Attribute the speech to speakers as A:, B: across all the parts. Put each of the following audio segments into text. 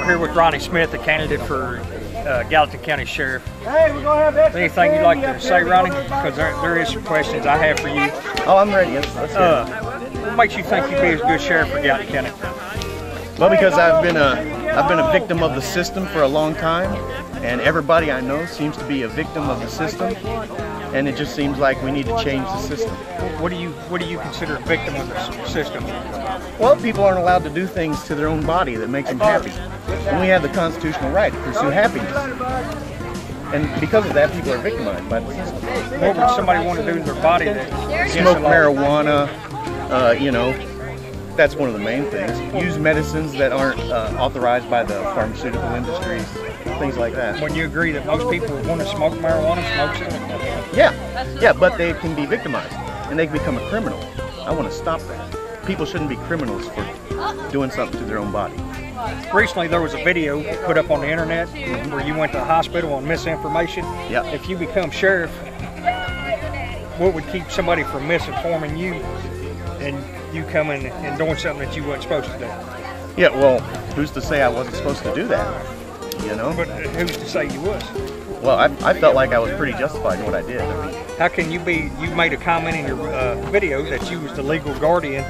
A: We're here with Ronnie Smith, the candidate for Gallatin County Sheriff.
B: Hey, we're gonna have
A: Anything you'd like to say, Ronnie? Because there is some questions I have for you.
C: Oh, I'm ready. Let's
A: What makes you think you'd be a good sheriff for Gallatin County?
C: Well, because I've been a victim of the system for a long time, and everybody I know seems to be a victim of the system, and it just seems like we need to change the system.
A: What do you consider a victim of the system?
C: Well, people aren't allowed to do things to their own body that makes them happy, and we have the constitutional right to pursue happiness. And because of that, people are victimized by the system.
A: What would somebody want to do to their body?
C: Smoke marijuana, you know, that's one of the main things. Use medicines that aren't authorized by the pharmaceutical industries, things like that.
A: When you agree that most people want to smoke marijuana, smoke it?
C: Yeah, but they can be victimized, and they can become a criminal. I want to stop that. People shouldn't be criminals for doing something to their own body.
A: Recently, there was a video put up on the internet where you went to the hospital on misinformation.
C: Yeah.
A: If you become sheriff, what would keep somebody from misinforming you and you coming and doing something that you weren't supposed to do?
C: Yeah, well, who's to say I wasn't supposed to do that? You know?
A: But who's to say you was?
C: Well, I felt like I was pretty justified in what I did. I mean,
A: how can you made a comment in your video that you was the legal guardian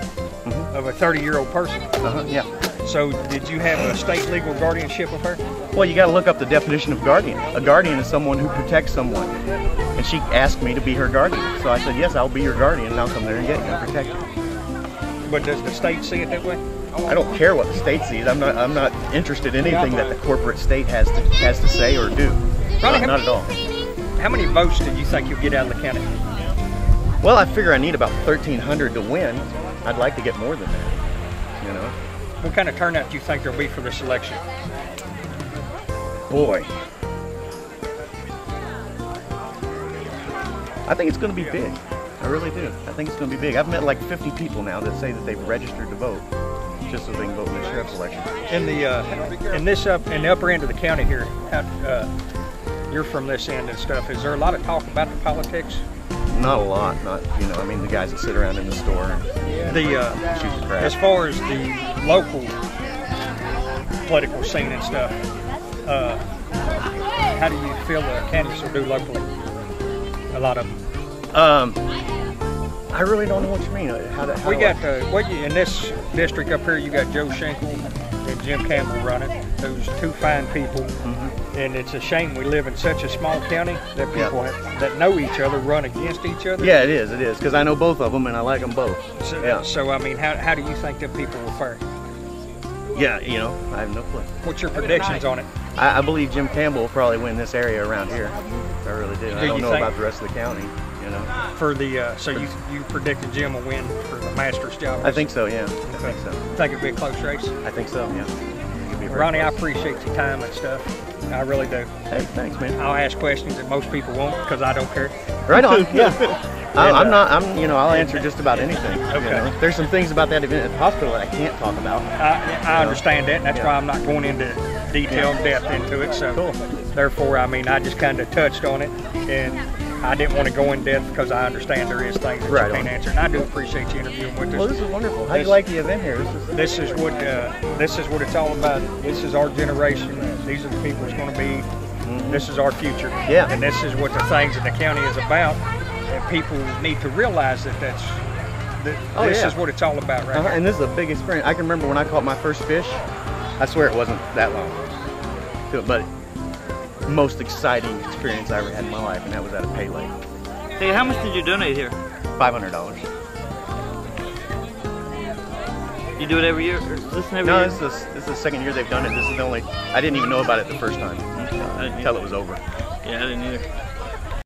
A: of a 30-year-old person?
C: Yeah.
A: So did you have a state legal guardianship of her?
C: Well, you got to look up the definition of guardian. A guardian is someone who protects someone. And she asked me to be her guardian. So I said, yes, I'll be your guardian, and I'll come there and get you and protect you.
A: But does the state see it that way?
C: I don't care what the state sees. I'm not interested in anything that the corporate state has to say or do.
A: Ronnie,
C: not at all.
A: How many votes do you think you'll get out of the county?
C: Well, I figure I need about 1,300 to win. I'd like to get more than that, you know.
A: What kind of turnout do you think there'll be for this election?
C: Boy. I think it's going to be big. I really do. I think it's going to be big. I've met like 50 people now that say that they've registered to vote just so they can vote in the sheriff's election.
A: In the upper end of the county here, you're from this end and stuff. Is there a lot of talk about the politics?
C: Not a lot. You know, I mean, the guys that sit around in the store and shoot the crap.
A: As far as the local political scene and stuff, how do you feel the candidates will do locally? A lot of them.
C: I really don't know what you mean.
A: In this district up here, you got Joe Schenkel and Jim Campbell running. Those two fine people. And it's a shame we live in such a small county that people that know each other run against each other.
C: Yeah, it is, because I know both of them and I like them both.
A: So I mean, how do you think them people will fare?
C: Yeah, you know, I have no clue.
A: What's your predictions on it?
C: I believe Jim Campbell will probably win this area around here. I really do. I don't know about the rest of the county, you know.
A: For the so you predicted Jim will win for the master's job?
C: I think so, yeah. Okay. I think so.
A: Think it'll be a close race?
C: I think so, yeah.
A: Ronnie, I appreciate your time and stuff. I really do.
C: Hey, thanks, man.
A: I'll ask questions that most people won't because I don't care.
C: Right on. Yeah. I'll answer just about anything. Okay. You know? There's some things about that event at the hospital that I can't talk about.
A: I understand that, and that's why I'm not going into detailed depth into it. So, therefore, I mean, I just kind of touched on it, and I didn't want to go in depth because I understand there is things that you can't answer, and I do appreciate you interviewing with us.
C: Well, this is wonderful. How do you like the event here?
A: This is what it's all about. This is our generation. These are the people it's going to be. This is our future.
C: Yeah.
A: And this is what the things in the county is about. And people need to realize that this is what it's all about right now.
C: And this is a big experience. I can remember when I caught my first fish. I swear it wasn't that long. But most exciting experience I ever had in my life, and that was at a pay lake.
B: Hey, how much did you donate here?
C: $500.
B: You do it every year? Or listen every
C: year?
B: No,
C: this is the second year they've done it. This is the only. I didn't even know about it the first time until it was over.
B: Yeah, I didn't either.